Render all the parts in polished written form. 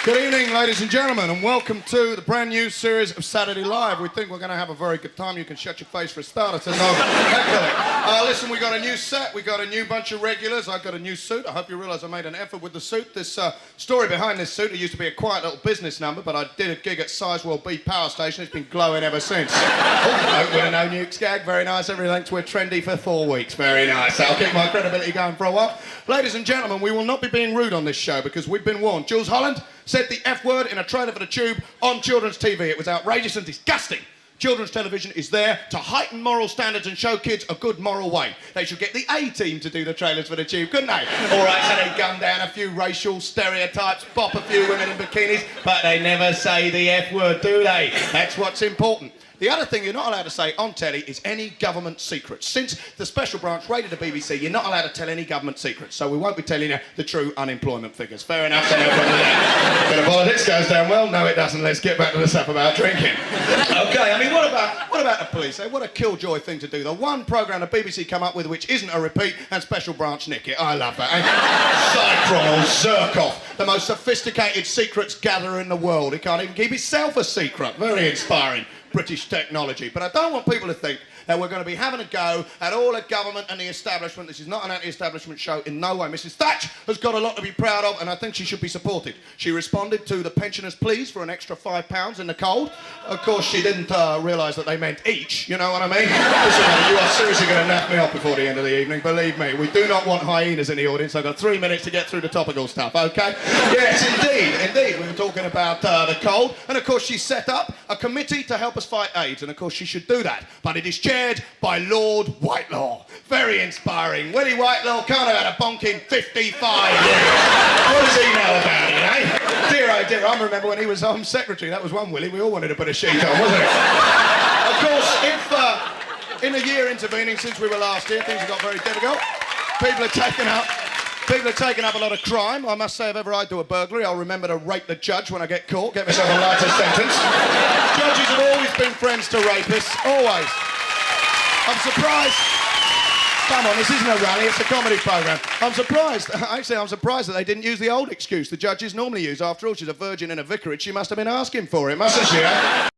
Good evening, ladies and gentlemen, and welcome to the brand new series of Saturday Live. We think we're going to have a very good time. You can shut your face for a start. I said no. Listen, we got a new set. We got a new bunch of regulars. I got a new suit. I hope you realise I made an effort with the suit. This story behind this suit, it used to be a quiet little business number, but I did a gig at Sizewell B Power Station. It's been glowing ever since. With a no nukes gag. Very nice. Everything's we're trendy for 4 weeks. Very nice. I'll keep my credibility going for a while. Ladies and gentlemen, we will not be being rude on this show because we've been warned. Jules Holland said the F word in a trailer for the Tube on children's TV. It was outrageous and disgusting. Children's television is there to heighten moral standards and show kids a good moral way. They should get the A-Team to do the trailers for the Tube, couldn't they? All right, so they gun down a few racial stereotypes, bop a few women in bikinis, but they never say the F word, do they? That's what's important. The other thing you're not allowed to say on telly is any government secrets. Since the special branch raided the BBC, you're not allowed to tell any government secrets, so we won't be telling you the true unemployment figures. Fair enough, so no problem with that. But if politics goes down well, no it doesn't. Let's get back to the stuff about drinking. Okay, I mean, what about the police? What a killjoy thing to do. The one programme the BBC come up with which isn't a repeat, and special branch nick it. I love that. Cyclone or Zirkov, the most sophisticated secrets gatherer in the world. He can't even keep himself a secret. Very inspiring. British technology. But I don't want people to think that we're going to be having a go at all the government and the establishment. This is not an anti-establishment show in no way. Mrs Thatch has got a lot to be proud of and I think she should be supported. She responded to the pensioners' pleas for an extra £5 in the cold. Of course, she didn't realise that they meant each, you know what I mean? Listen, you are seriously going to nap me off before the end of the evening, believe me. We do not want hyenas in the audience. I've got 3 minutes to get through the topical stuff, okay? Yes, indeed. We were talking about the cold, and of course she set up a committee to help us fight AIDS, and of course she should do that. But it is chaired by Lord Whitelaw. Very inspiring. Willie Whitelaw can't have had a bonking 55 years. What does he know about it, eh? Dear, oh dear, I remember when he was Home Secretary. That was one Willie. We all wanted to put a sheet on, wasn't it? Of course, if in a year intervening since we were last here, things have got very difficult. People are taking up a lot of crime. I must say, if ever I do a burglary, I'll remember to rape the judge when I get caught, get myself a lighter sentence. Judges have always been friends to rapists, always. I'm surprised. Come on, this isn't a rally, it's a comedy programme. I'm surprised that they didn't use the old excuse the judges normally use. After all, she's a virgin in a vicarage. She must have been asking for it, mustn't she, eh?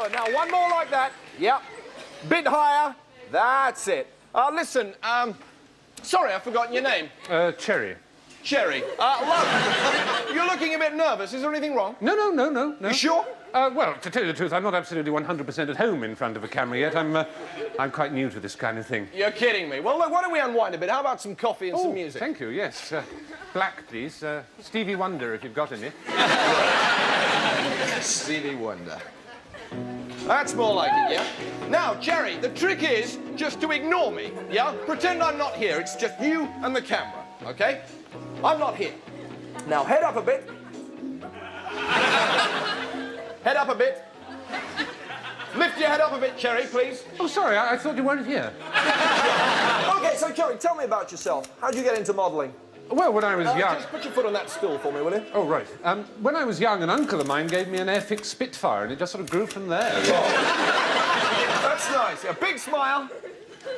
excellent. Now, one more like that. Yep. Bit higher. That's it. Listen, sorry, I've forgotten your name. Cherry. Cherry. Look, you're looking a bit nervous. Is there anything wrong? No. You sure? Well, to tell you the truth, I'm not absolutely 100% at home in front of a camera yet. I'm quite new to this kind of thing. You're kidding me. Well, look, why don't we unwind a bit? How about some coffee and some music? Thank you, yes. Black, please. Stevie Wonder, if you've got any. Stevie Wonder. That's more like it, yeah? Now, Jerry, the trick is just to ignore me, yeah? Pretend I'm not here. It's just you and the camera, OK? I'm not here. Now, head up a bit. Head up a bit. Lift your head up a bit, Cherry, please. Oh, sorry, I thought you weren't here. OK, so, Cherry, tell me about yourself. How'd you get into modelling? Well, when I was young... Just put your foot on that stool for me, will you? Oh, right. When I was young, an uncle of mine gave me an Airfix Spitfire, and it just sort of grew from there. That's nice. A big smile.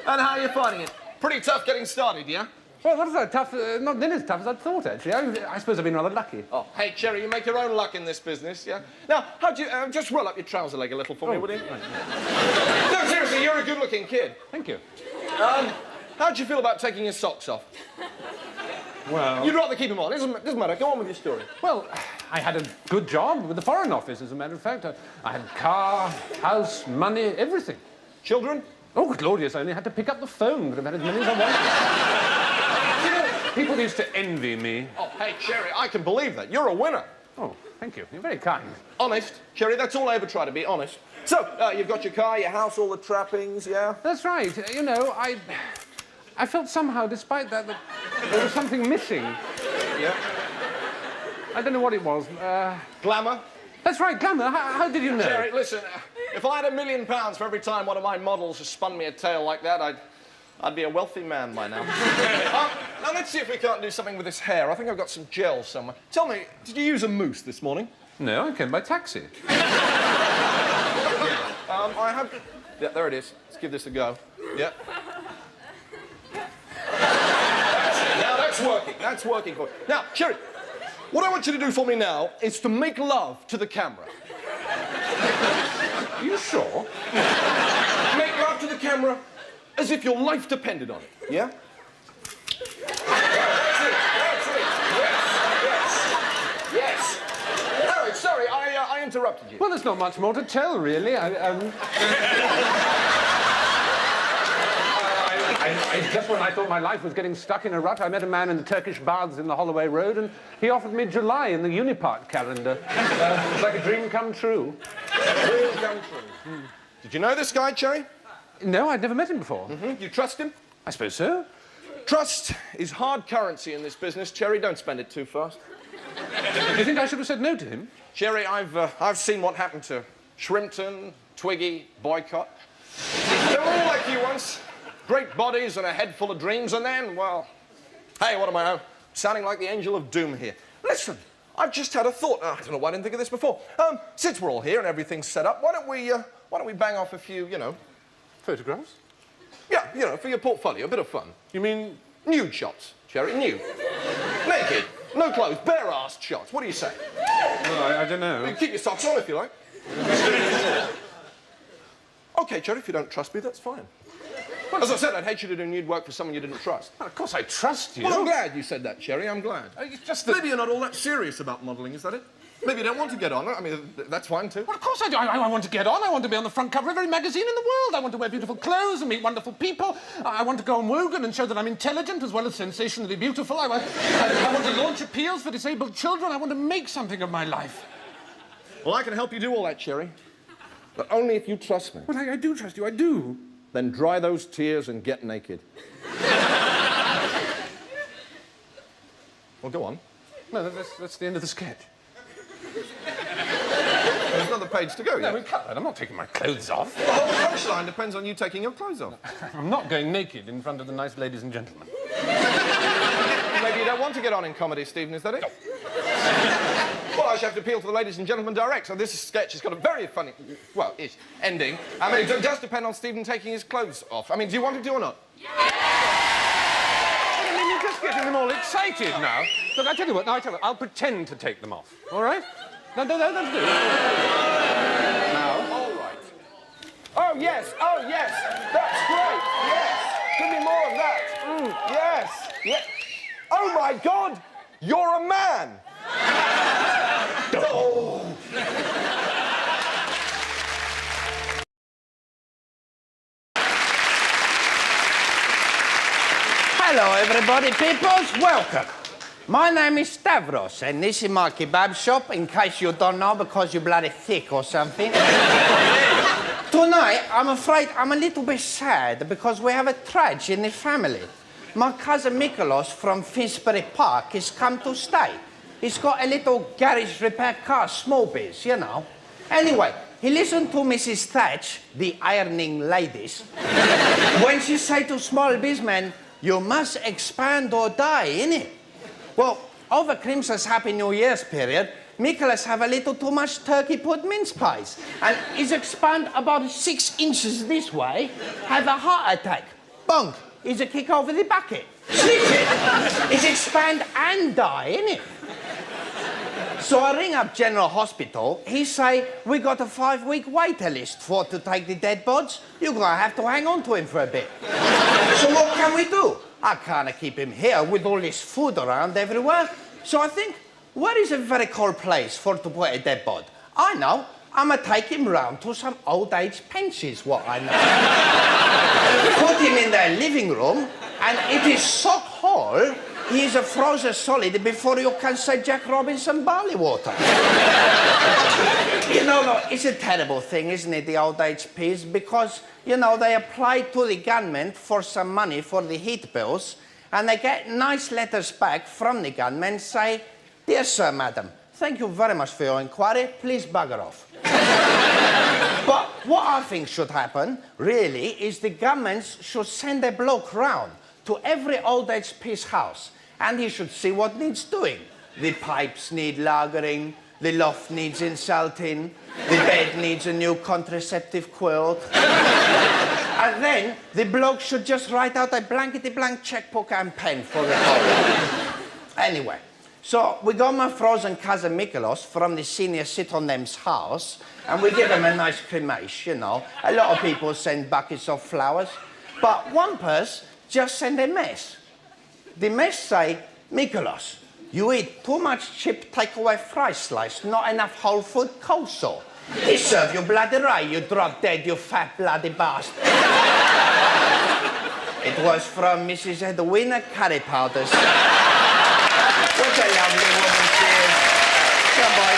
And how are you finding it? Pretty tough getting started, yeah? Well, not so tough, not nearly as tough as I'd thought, actually. I suppose I've been rather lucky. Oh, hey, Cherry, you make your own luck in this business, yeah? Now, how'd you... just roll up your trouser leg a little for me, would you? Right. No, seriously, you're a good-looking kid. Thank you. How'd you feel about taking your socks off? Well... You'd rather keep them on. Doesn't matter. Go on with your story. Well, I had a good job with the Foreign Office, as a matter of fact. I had car, house, money, everything. Children? Oh, good Lord, yes, I only had to pick up the phone. Could have had as many as I wanted. You know, people used to envy me. Oh, hey, Cherry, I can believe that. You're a winner. Oh, thank you. You're very kind. Honest. Cherry, that's all I ever try to be, honest. So, you've got your car, your house, all the trappings, yeah? That's right. You know, I felt somehow, despite that there was something missing. Yeah. I don't know what it was. Glamour? That's right, glamour. How did you know? Cherry, listen, if I had £1 million for every time one of my models has spun me a tale like that, I'd be a wealthy man by now. Now, let's see if we can't do something with this hair. I think I've got some gel somewhere. Tell me, did you use a mousse this morning? No, I came by taxi. I have... Yeah, there it is. Let's give this a go. Yeah. Now, that's working. That's working for you. Now, Cherry, what I want you to do for me now is to make love to the camera. Are you sure? Make love to the camera as if your life depended on it, yeah? That's it. Yes. All right, sorry, I interrupted you. Well, there's not much more to tell, really. Just when I thought my life was getting stuck in a rut, I met a man in the Turkish baths in the Holloway Road, and he offered me July in the Unipark calendar. It was like a dream come true. Dream come true. Did you know this guy, Cherry? No, I'd never met him before. You trust him? I suppose so. Trust is hard currency in this business, Cherry. Don't spend it too fast. Do you think I should have said no to him? Cherry, I've seen what happened to Shrimpton, Twiggy, Boycott. They were all like you once. Great bodies and a head full of dreams, and then, well... Hey, what am I sounding like the angel of doom here. Listen, I've just had a thought. I don't know why I didn't think of this before. Since we're all here and everything's set up, why don't we bang off a few, you know... Photographs? Yeah, you know, for your portfolio, a bit of fun. You mean... Nude shots, Cherry, nude. Naked, no clothes, bare-assed shots. What do you say? Well, I don't know. You can keep your socks on if you like. OK, Cherry, if you don't trust me, that's fine. Well, as I said, I'd hate you to do nude work for someone you didn't trust. Well, of course I trust you. Well, I'm glad you said that, Cherry. I'm glad. It's just that... Maybe you're not all that serious about modelling, is that it? Maybe you don't want to get on. I mean, that's fine, too. Well, of course I do. I want to get on. I want to be on the front cover of every magazine in the world. I want to wear beautiful clothes and meet wonderful people. I want to go on Wogan and show that I'm intelligent as well as sensationally beautiful. I want to launch appeals for disabled children. I want to make something of my life. Well, I can help you do all that, Cherry. But only if you trust me. Well, I do trust you. I do. Then dry those tears and get naked. Well, go on. No, that's the end of the sketch. There's another page to go, yeah? No, we cut that. I'm not taking my clothes off. The whole punchline depends on you taking your clothes off. I'm not going naked in front of the nice ladies and gentlemen. Maybe you don't want to get on in comedy, Stephen, is that it? No. Well, I shall have to appeal to the ladies and gentlemen direct, so this sketch has got a very funny, well, ending. I mean, it does depend on Stephen taking his clothes off. I mean, do you want to do or not? Yeah! I mean, you're just getting them all excited now. Look, I tell you what, I'll pretend to take them off, all right? No, let's do it. Now. All right, yes, that's great, yes. Give me more of that. Yes, yes. Oh my God, you're a man. Oh. Hello, everybody, peoples. Welcome. My name is Stavros, and this is my kebab shop, in case you don't know, because you're bloody thick or something. Tonight, I'm afraid I'm a little bit sad, because we have a tragedy in the family. My cousin Mikolos from Finsbury Park has come to stay. He's got a little garage repair car, small biz, you know. Anyway, he listened to Mrs. Thatch, the ironing ladies, when she said to small businessmen, you must expand or die, innit? Well, over Christmas Happy New Year's period, Nicholas have a little too much turkey put mince pies. And he's expand about 6 inches this way, have a heart attack. Bonk, he's a kick over the bucket. Switch it. He's expand and die, innit? So I ring up General Hospital. He say, we got a 5-week waiting list for to take the dead bodies. You're gonna have to hang on to him for a bit. So what can we do? I can't keep him here with all this food around everywhere. So I think, where is a very cold place for to put a dead body? I know. I'ma take him round to some old age pensions, what I know. Put him in their living room, and it is so cold, he is a frozen solid before you can say Jack Robinson barley water. You know, look, it's a terrible thing, isn't it, the old age peas? Because, you know, they apply to the government for some money for the heat bills, and they get nice letters back from the government say, dear sir, madam, thank you very much for your inquiry. Please bugger off. But what I think should happen, really, is the government should send a bloke round to every old age peace house, and he should see what needs doing. The pipes need lagering, the loft needs insulting, the bed needs a new contraceptive quilt. And then the bloke should just write out a blankety-blank checkbook and pen for the whole. Anyway, so we got my frozen cousin Mikolos from the senior sit-on-them's house, and we give him a nice cremation, you know. A lot of people send buckets of flowers, but one person just sent a mess. The mess say, Mikolos, you eat too much cheap takeaway fry slice, not enough whole food coleslaw. He serve you bloody right, you drop dead, you fat bloody bastard. It was from Mrs. Edwina Curry Powders. What a lovely woman she is. Come on.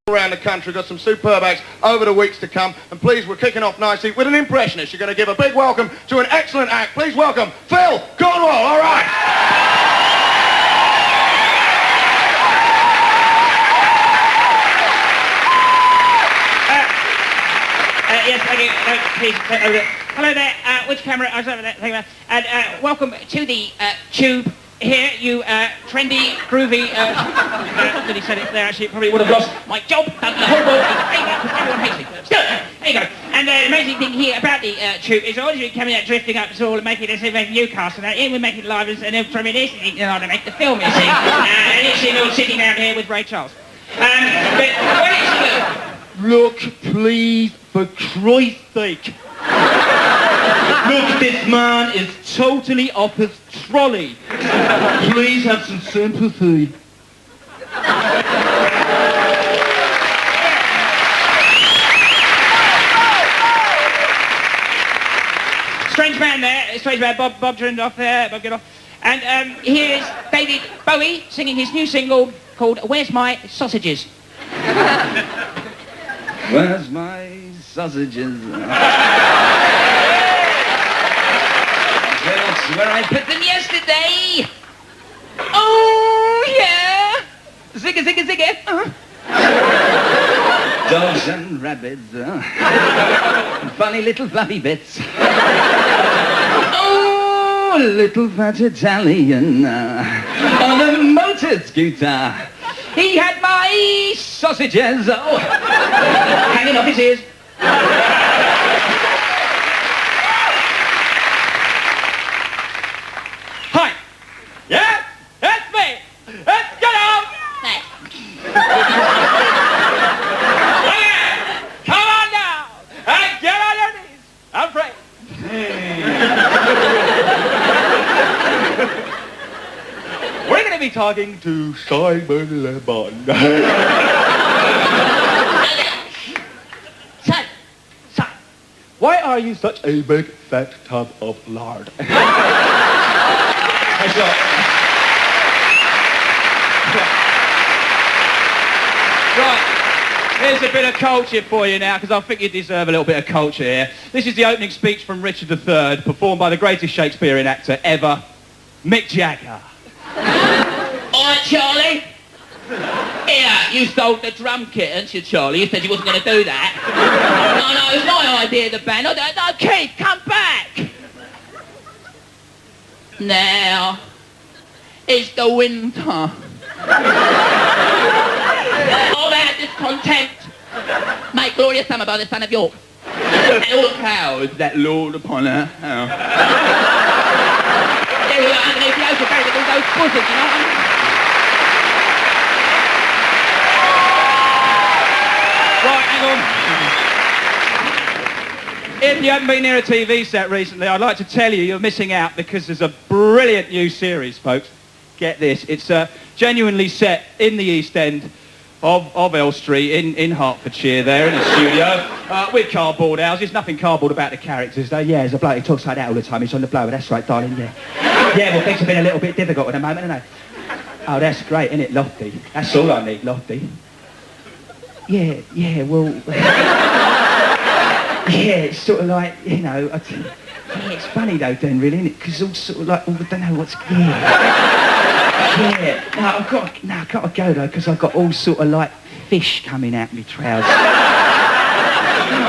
Around the country, got some superb acts over the weeks to come, and please, we're kicking off nicely with an impressionist. You're going to give a big welcome to an excellent act. Please welcome Phil Cornwall. All right. Yes, thank you. Please, over there. Hello there. Which camera? I was over there. Thank you. And welcome to the Tube. Here, you trendy, groovy. That he said it there. Actually, probably would have lost my job. Horrible. Everyone hates me. Still, there you go. And the amazing thing here about the Tube is always coming out, drifting up to all and making this making Newcastle. Now, here we make it live, and then from it is, you know, to make the film. You see, and it's all sitting down here with Ray Charles. But when it's Look, please, for Christ's sake. Look, this man is totally off his trolley. Please have some sympathy. strange man there, strange man, Bob turned off there, Bob get off. And here's David Bowie singing his new single called Where's My Sausages? Where's my sausages? That's where I put them yesterday. Oh, yeah. Zigga, zigga, zigga. Dogs and rabbits. Funny little fluffy bits. Oh, little fat Italian on a motor scooter. He had my sausages hanging off his ears. Hi. Yeah? That's me. Let's get on. Oh, yeah. Come on now. And get on your knees. I'm free. We're going to be talking to Simon Le Bon. Son, why are you such a big fat tub of lard? Right, here's a bit of culture for you now, because I think you deserve a little bit of culture here. This is the opening speech from Richard III, performed by the greatest Shakespearean actor ever, Mick Jagger. All right, Charlie. Here, you stole the drum kit, hadn't you, Charlie? You said you wasn't going to do that. No, it's my idea, the band. No, Keith, come back. Now, it's the winter. All that discontent. Make glorious summer by the son of York. And all the clouds that lord upon her. Oh. There we are, underneath the ocean, buried with all those bosoms, you know what I mean? Right, hang on. If you haven't been near a TV set recently, I'd like to tell you you're missing out, because there's a brilliant new series, folks. Get this. It's genuinely set in the East End of Elstree in Hertfordshire there in the studio with cardboard houses. Nothing cardboard about the characters, though. Yeah, there's a bloke who talks like that all the time. He's on the blower. That's right, darling, yeah. Yeah, well, things have been a little bit difficult at the moment, haven't they? Oh, that's great, isn't it? Lofty. That's all I need, Lofty. Yeah, well... yeah, it's sort of like, you know... yeah, it's funny, though, then, really, isn't it? Because all sort of like... I don't know what's... Yeah. No, I've got to go, though, because I've got all sort of, like, fish coming out my trousers.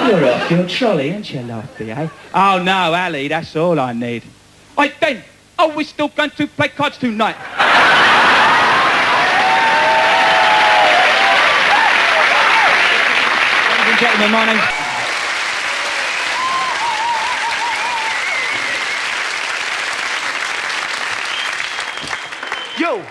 You're off your trolley, aren't you, Lofty, eh? Oh, no, Ali, that's all I need. Right, then. Oh, we're still going to play cards tonight. Ladies and gentlemen, my name's... Yo,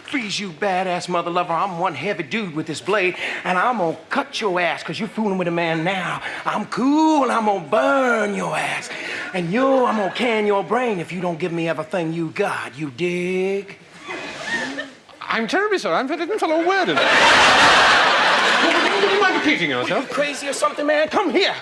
Freeze, you badass mother lover. I'm one heavy dude with this blade, and I'm gonna cut your ass because you're fooling with a man now. I'm cool, and I'm gonna burn your ass. And you, I'm gonna can your brain if you don't give me everything you got. You dig? I'm terribly sorry. I didn't follow a word of it. Would you mind repeating yourself? You crazy or something, man? Come here.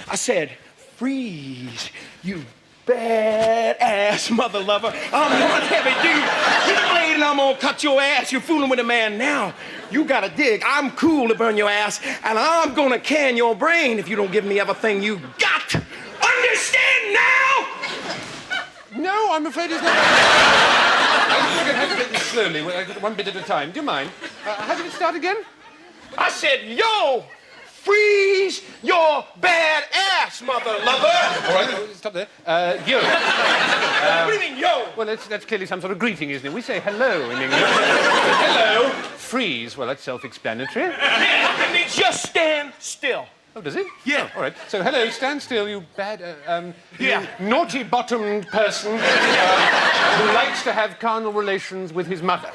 I said, freeze, you badass mother lover. I'm one heavy dude with a blade, and I'm gonna cut your ass. You're fooling with a man now. You gotta dig. I'm cool to burn your ass, and I'm gonna can your brain if you don't give me everything you got. Understand now? No, I'm afraid it's not. I'm going to have to get this slowly, one bit at a time. Do you mind? How did it start again? I said, yo, freeze your bad ass, mother lover. All right, stop there. Yo. What do you mean, yo? Well, that's clearly some sort of greeting, isn't it? We say hello in English. Hello. Freeze. Well, that's self-explanatory. It means just stand still. Oh, does it? Yeah. Oh, all right. So, hello, stand still, you bad, Yeah. you naughty-bottomed person who likes to have carnal relations with his mother.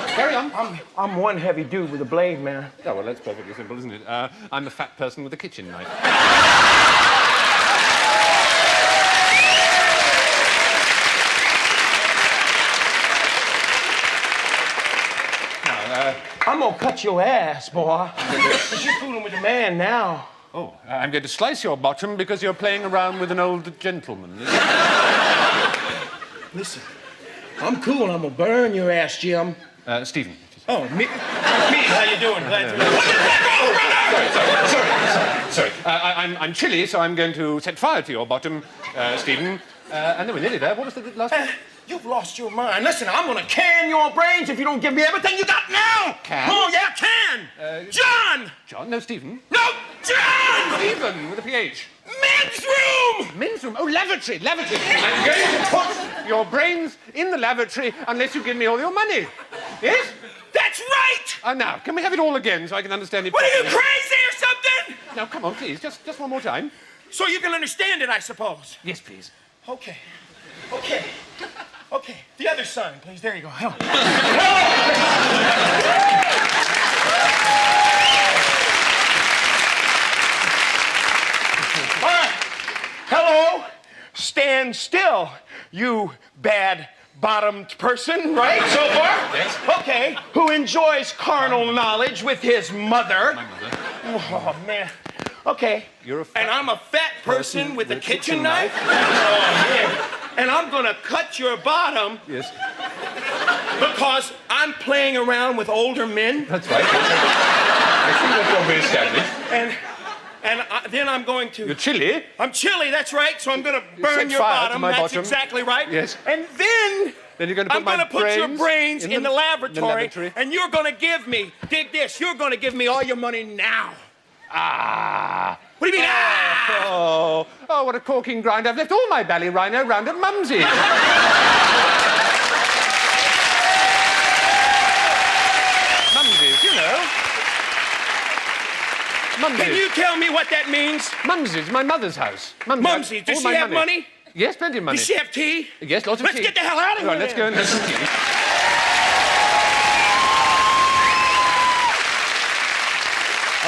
Carry on. I'm one heavy dude with a blade, man. Oh, well, that's perfectly simple, isn't it? I'm a fat person with a kitchen knife. I'm gonna cut your ass, boy. Because you're fooling with a man now. Oh, I'm going to slice your bottom because you're playing around with an old gentleman. Listen, I'm cool. I'm gonna burn your ass, Jim. Stephen. Oh, me? How you doing? Glad to Sorry. I'm chilly, so I'm going to set fire to your bottom, Stephen. And then we're nearly there. What was the last one? You've lost your mind. Listen, I'm gonna can your brains if you don't give me everything you got now. Can? Oh, yeah, can. John! John? No, Stephen. No, John! Stephen, with a PH. Men's room! Men's room? Oh, lavatory. I'm going to put your brains in the lavatory unless you give me all your money. Yes? That's right! Now, can we have it all again so I can understand it What are you, properly? crazy or something? Now, come on, please. Just one more time. So you can understand it, I suppose. Yes, please. Okay. The other sign, please. There you go. Help. All right. Hello. Stand still, you bad-bottomed person, right, so far? Yes. Okay. Who enjoys carnal knowledge with his mother. My mother. Oh, man. Okay. You're a fat And I'm a fat person with a kitchen knife. Oh, man. And I'm gonna cut your bottom Yes. because I'm playing around with older men. That's right. I think that's what we established. Then I'm going to. You're chilly. I'm chilly, that's right. So I'm gonna set burn your fire to bottom. my That's bottom. exactly right. Yes. And then Then you're going to put I'm gonna put your brains in the lavatory, lavatory. and you're gonna give me, dig this, you're gonna give me all your money now. Ah. What do you mean, ah? Oh, what a corking grind. I've left all my Ballyrhino round at Mumsy's. Mumsy's, you know. Mumsy's. Can you tell me what that means? Mumsy's, my mother's house. Mumsy, does all she my have money? Yes, plenty of money. Does she have tea? Yes, lots of Let's tea. get the hell out of here. Right, let's go and have some tea.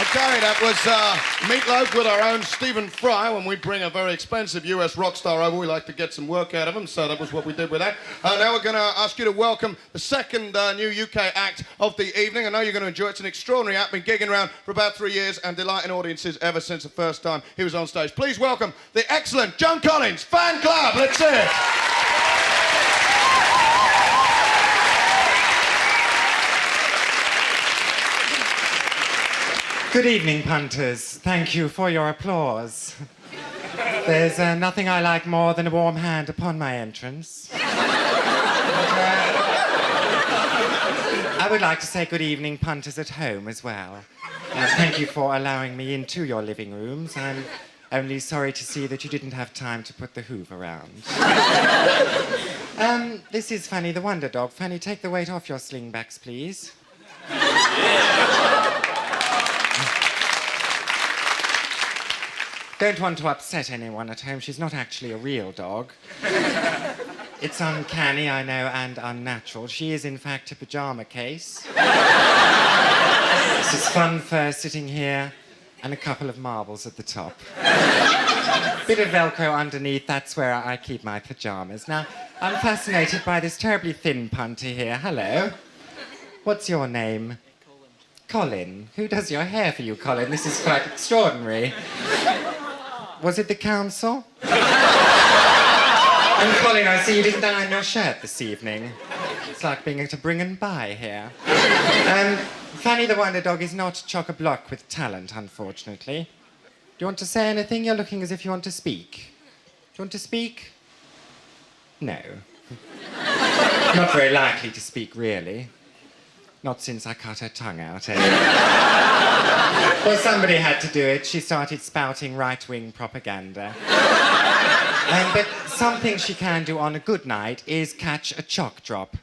Okay, that was Meatloaf with our own Stephen Fry. When we bring a very expensive US rock star over, we like to get some work out of him, so that was what we did with that. Now we're going to ask you to welcome the second new UK act of the evening. I know you're going to enjoy it. It's an extraordinary act, been gigging around for about 3 years and delighting audiences ever since the first time he was on stage. Please welcome the excellent Joan Collins Fan Club. Let's hear it. Good evening, punters. Thank you for your applause. There's nothing I like more than a warm hand upon my entrance. I would like to say good evening, punters at home as well. Thank you for allowing me into your living rooms. I'm only sorry to see that you didn't have time to put the hoof around. This is Fanny the Wonder Dog. Fanny, take the weight off your slingbacks, please. Don't want to upset anyone at home. She's not actually a real dog. It's uncanny, I know, and unnatural. She is, in fact, a pyjama case. This is fun fur sitting here, and a couple of marbles at the top. Bit of Velcro underneath, that's where I keep my pyjamas. Now, I'm fascinated by this terribly thin punter here. Hello. What's your name? Colin. Who does your hair for you, Colin? This is quite extraordinary. Was it the council? And Colin, I see you didn't iron your shirt this evening. It's like being at a bring and buy here. Fanny the Wonder Dog is not chock-a-block with talent, unfortunately. Do you want to say anything? You're looking as if you want to speak. Do you want to speak? No. Not very likely to speak, really. Not since I cut her tongue out, eh? Well, somebody had to do it. She started spouting right-wing propaganda. But something she can do on a good night is catch a chalk drop.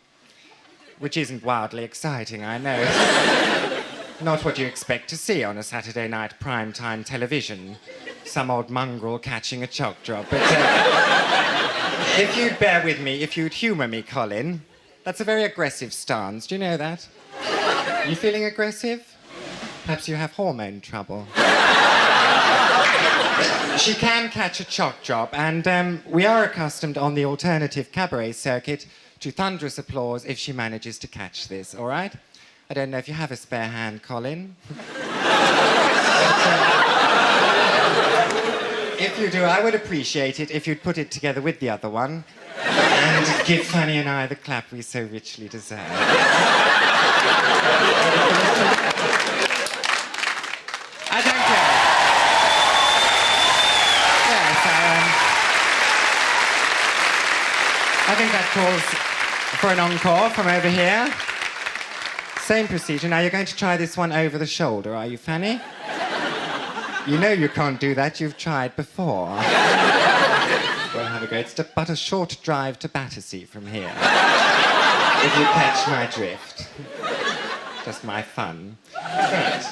Which isn't wildly exciting, I know. Not what you expect to see on a Saturday night primetime television. Some old mongrel catching a chalk drop. But if you'd bear with me, if you'd humour me, Colin, that's a very aggressive stance. Do you know that? You feeling aggressive? Perhaps you have hormone trouble. She can catch a chalk drop, and we are accustomed on the alternative cabaret circuit to thunderous applause if she manages to catch this, all right? I don't know if you have a spare hand, Colin. If you do, I would appreciate it if you'd put it together with the other one and give Fanny and I the clap we so richly deserve. I don't care. Yes, I think that calls for an encore from over here. Same procedure. Now, you're going to try this one over the shoulder, are you, Fanny? You know you can't do that. You've tried before. Well, have a go. It's but a short drive to Battersea from here. If you catch my drift. Just my fun. Right.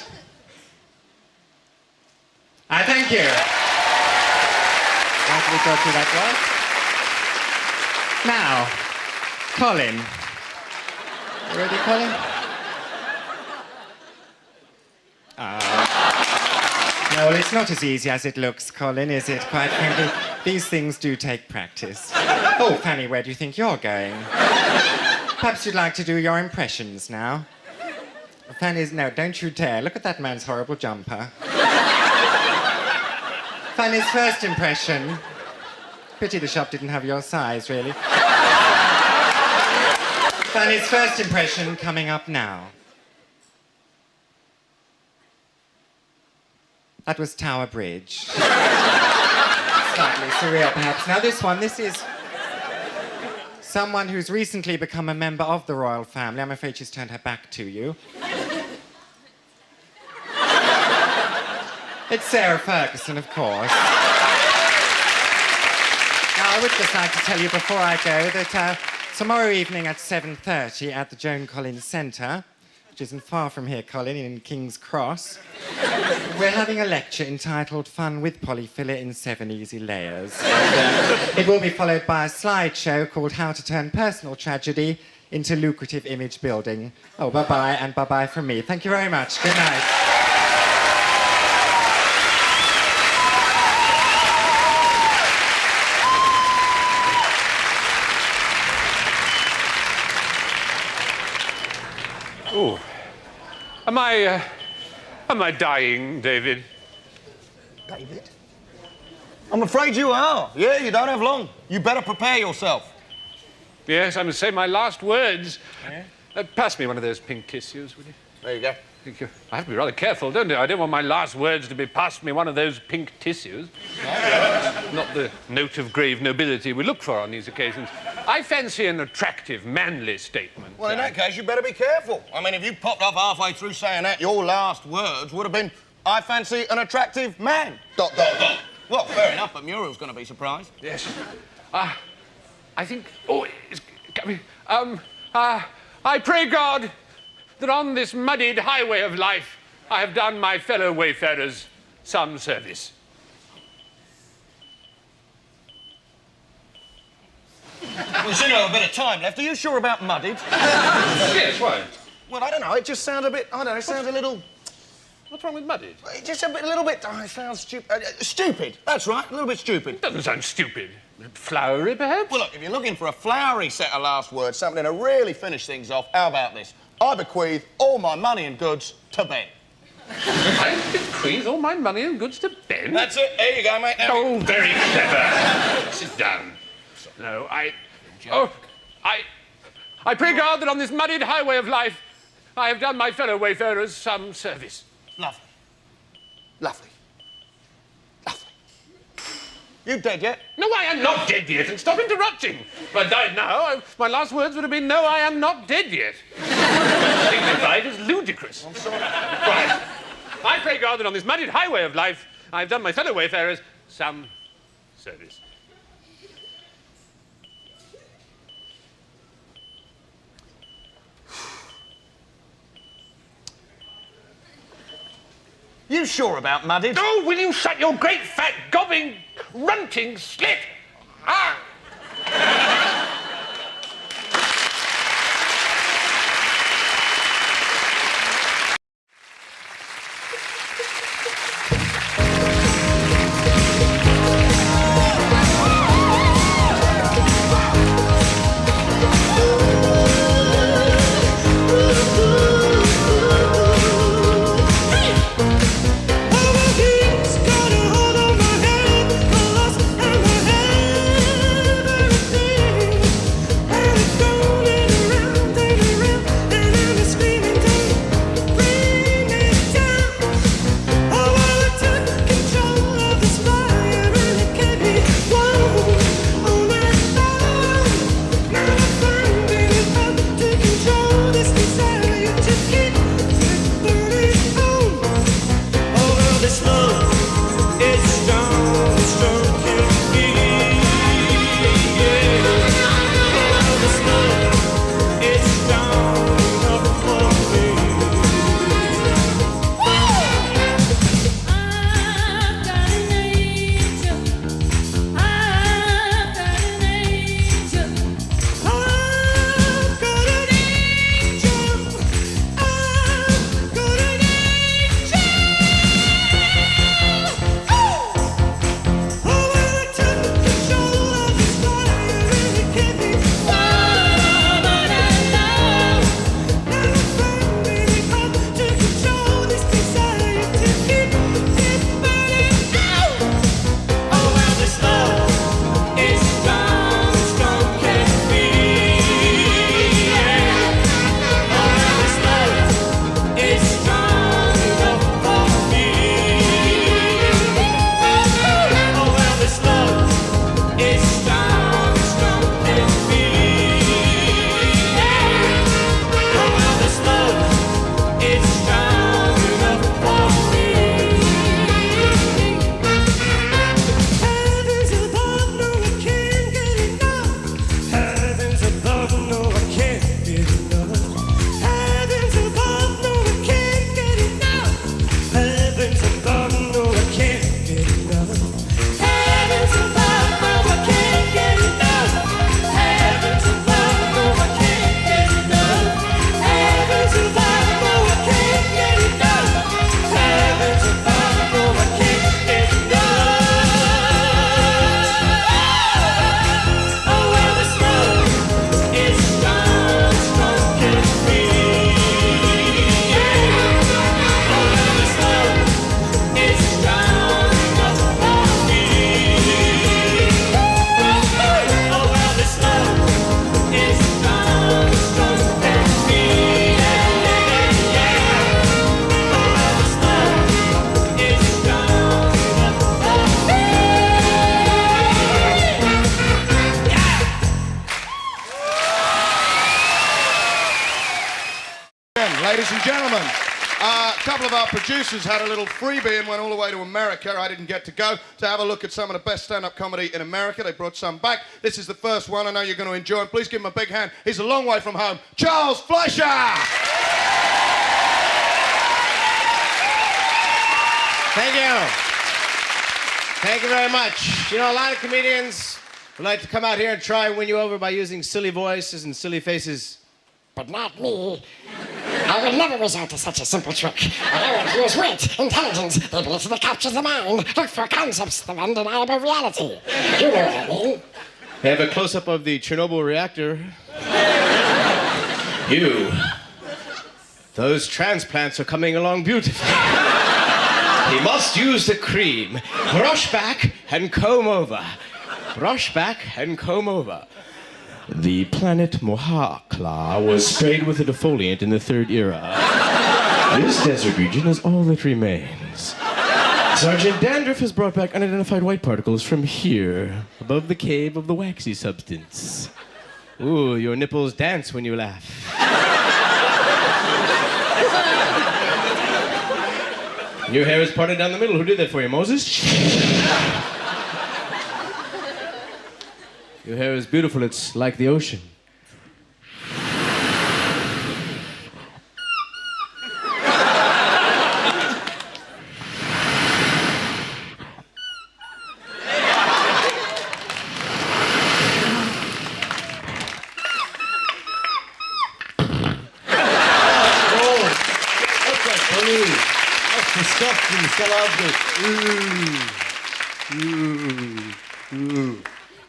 I thank you. Glad we got through that one. Now, Colin. You ready, Colin? No, it's not as easy as it looks, Colin, is it? Quite frankly, these things do take practice. Oh, Fanny, where do you think you're going? Perhaps you'd like to do your impressions now. Fanny's... No, don't you dare. Look at that man's horrible jumper. Fanny's first impression... Pity the shop didn't have your size, really. Fanny's first impression coming up now. That was Tower Bridge. Slightly surreal, perhaps. Now, this is someone who's recently become a member of the royal family. I'm afraid she's turned her back to you. It's Sarah Ferguson, of course. Now, I would just like to tell you before I go that tomorrow evening at 7:30 at the Joan Collins Centre, which isn't far from here, Colin, in King's Cross, we're having a lecture entitled Fun with Polyfiller in 7 Easy Layers. And, it will be followed by a slideshow called How to Turn Personal Tragedy into Lucrative Image Building. Oh, bye-bye, and bye-bye from me. Thank you very much. Good night. Oh, am I dying, David? David? I'm afraid you are. Yeah, you don't have long. You better prepare yourself. Yes, I must say my last words. Yeah? Pass me one of those pink tissues, will you? There you go. Thank you. I have to be rather careful, don't I? I don't want my last words to be pass me one of those pink tissues. Not the note of grave nobility we look for on these occasions. I fancy an attractive, manly statement. Well, in that case, you better be careful. I mean, if you popped off halfway through saying that, your last words would have been, I fancy an attractive man. ... Well, fair enough, but Muriel's going to be surprised. Yes. I think... Oh, it's coming. I pray God that on this muddied highway of life, I have done my fellow wayfarers some service. We seem to have a bit of time left. Are you sure about muddied? Yes, why? Well, I don't know. It just sounds a bit... I don't know. It sounds a little... What's wrong with muddied? Just a little bit... Oh, it sounds stupid. Stupid. That's right. A little bit stupid. Doesn't sound stupid. Flowery, perhaps? Well, look, if you're looking for a flowery set of last words, something to really finish things off, how about this? I bequeath all my money and goods to Ben. I bequeath all my money and goods to Ben? That's it. There you go, mate. Now Oh, very clever. Sit down. No, I pray God that on this muddied highway of life, I have done my fellow wayfarers some service. Lovely. Lovely. Lovely. You dead yet? No, I am not dead yet, and stop interrupting. If I died now, my last words would have been, no, I am not dead yet. Dignified is ludicrous. I'm sorry. Right. I pray God that on this muddied highway of life, I have done my fellow wayfarers some service. You sure about muddied? Oh, will you shut your great fat gobbing, grunting slit? Ah! Ladies and gentlemen, a couple of our producers had a little freebie and went all the way to America. I didn't get to go to have a look at some of the best stand-up comedy in America. They brought some back. This is the first one. I know you're going to enjoy him. Please give him a big hand. He's a long way from home. Charles Fleischer! Thank you. Thank you very much. You know, a lot of comedians would like to come out here and try and win you over by using silly voices and silly faces. But not me. I will never resort to such a simple trick. I will use wit, intelligence, the ability to capture the mind, look for concepts of undeniable reality. You know what I mean. I have a close-up of the Chernobyl reactor. You. Those transplants are coming along beautifully. He must use the cream. Brush back and comb over. Brush back and comb over. The planet Mohakla was sprayed with a defoliant in the Third Era. This desert region is all that remains. Sergeant Dandruff has brought back unidentified white particles from here, above the cave of the waxy substance. Ooh, your nipples dance when you laugh. Your hair is parted down the middle. Who did that for you, Moses? Your hair is beautiful. It's like the ocean.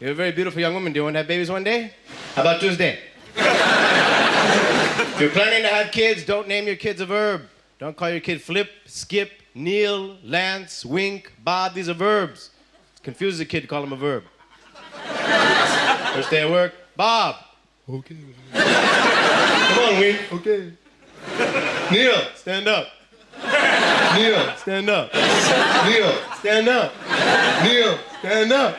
You're a very beautiful young woman. Do you want to have babies one day? How about Tuesday? If you're planning to have kids, don't name your kids a verb. Don't call your kid Flip, Skip, Neil, Lance, Wink, Bob. These are verbs. It confuses a kid to call them a verb. First day at work, Bob. Okay. Come on, Wink. Okay. Neil, stand up. Neil, stand up. Neil, stand up. Neil, stand up.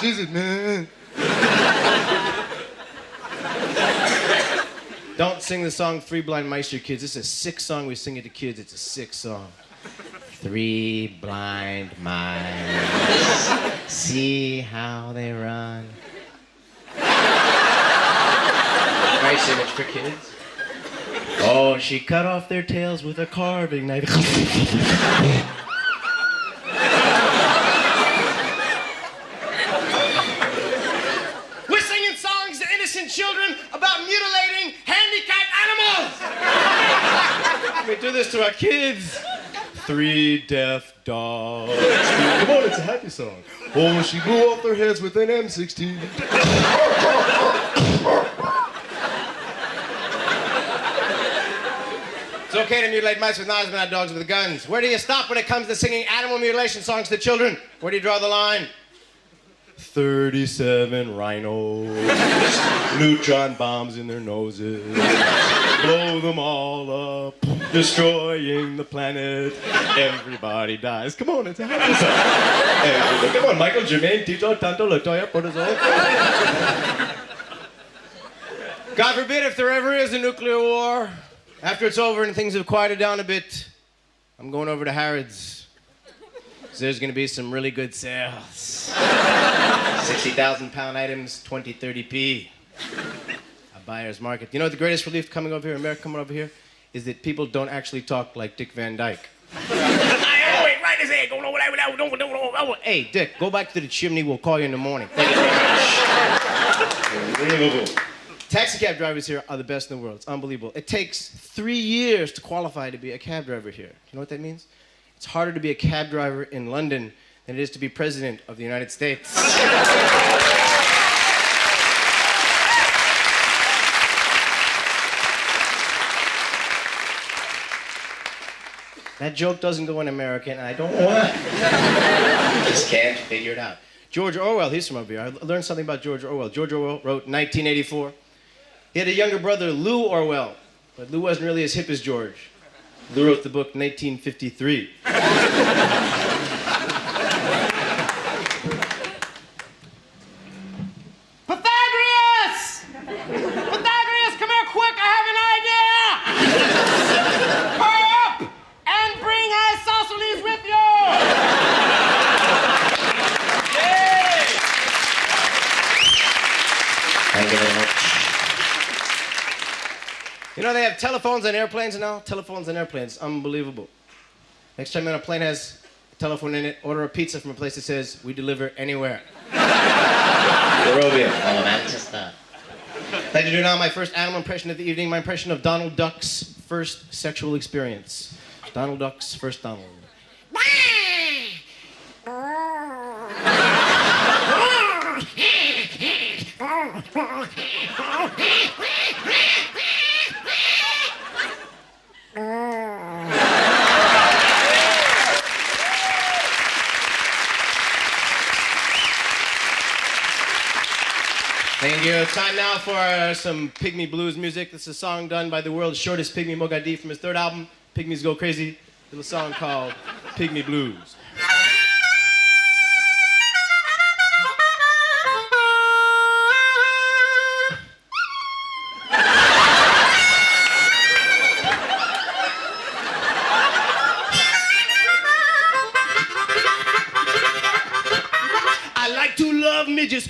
Jesus, man. Don't sing the song Three Blind Mice to your kids. This is a sick song. We sing it to kids. It's a sick song. Three blind mice, see how they run. Nice image for kids. Oh, she cut off their tails with a carving knife. We're singing songs to innocent children about mutilating handicapped animals. We do this to our kids. Three deaf dogs. Come on, it's a happy song. Oh, she blew off their heads with an M16. It's okay to mutilate mice with knives, but not dogs with guns. Where do you stop when it comes to singing animal mutilation songs to children? Where do you draw the line? 37 rhinos, neutron bombs in their noses, blow them all up, destroying the planet. Everybody dies. Come on, it's a happy song. Come on, Michael, Jermaine, Tito, Tanto, Latoya, Portazol. God forbid if there ever is a nuclear war. After it's over and things have quieted down a bit, I'm going over to Harrods. So there's going to be some really good sales. 60,000-pound items, 20, 30p. A buyer's market. You know what the greatest relief coming over here, America coming over here, is that people don't actually talk like Dick Van Dyke. Hey, Dick, go back to the chimney. We'll call you in the morning. Thank you very much. Taxi cab drivers here are the best in the world. It's unbelievable. It takes 3 years to qualify to be a cab driver here. You know what that means? It's harder to be a cab driver in London than it is to be president of the United States. That joke doesn't go in American, and I don't know why. I just can't figure it out. George Orwell, he's from over here. I learned something about George Orwell. George Orwell wrote 1984. He had a younger brother, Lou Orwell, but Lou wasn't really as hip as George. Lou wrote the book 1953. Pythagoras! Pythagoras, come here quick, I have an idea! Hurry up and bring isosceles with you! Yay! Thank you very much. You know, they have telephones on airplanes now? Telephones on airplanes. Unbelievable. Next time you're on a plane has a telephone in it, order a pizza from a place that says, "We deliver anywhere." Barovia. Oh, Manchester. I'd like to do now my first animal impression of the evening, my impression of Donald Duck's first sexual experience. Donald Duck's first Donald. Thank you. Time now for some Pygmy blues music. This is a song done by the world's shortest Pygmy, Mogadi, from his third album, Pygmies Go Crazy. A little song called Pygmy Blues. I like to love midgets,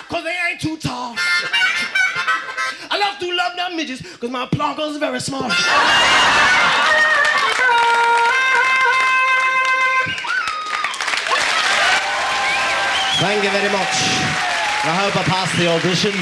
'cause they ain't too tall. I love to love them midgets, 'cause my plonker's very small. Thank you very much. I hope I passed the audition.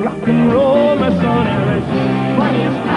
Rock and roll, mercenaries, funniest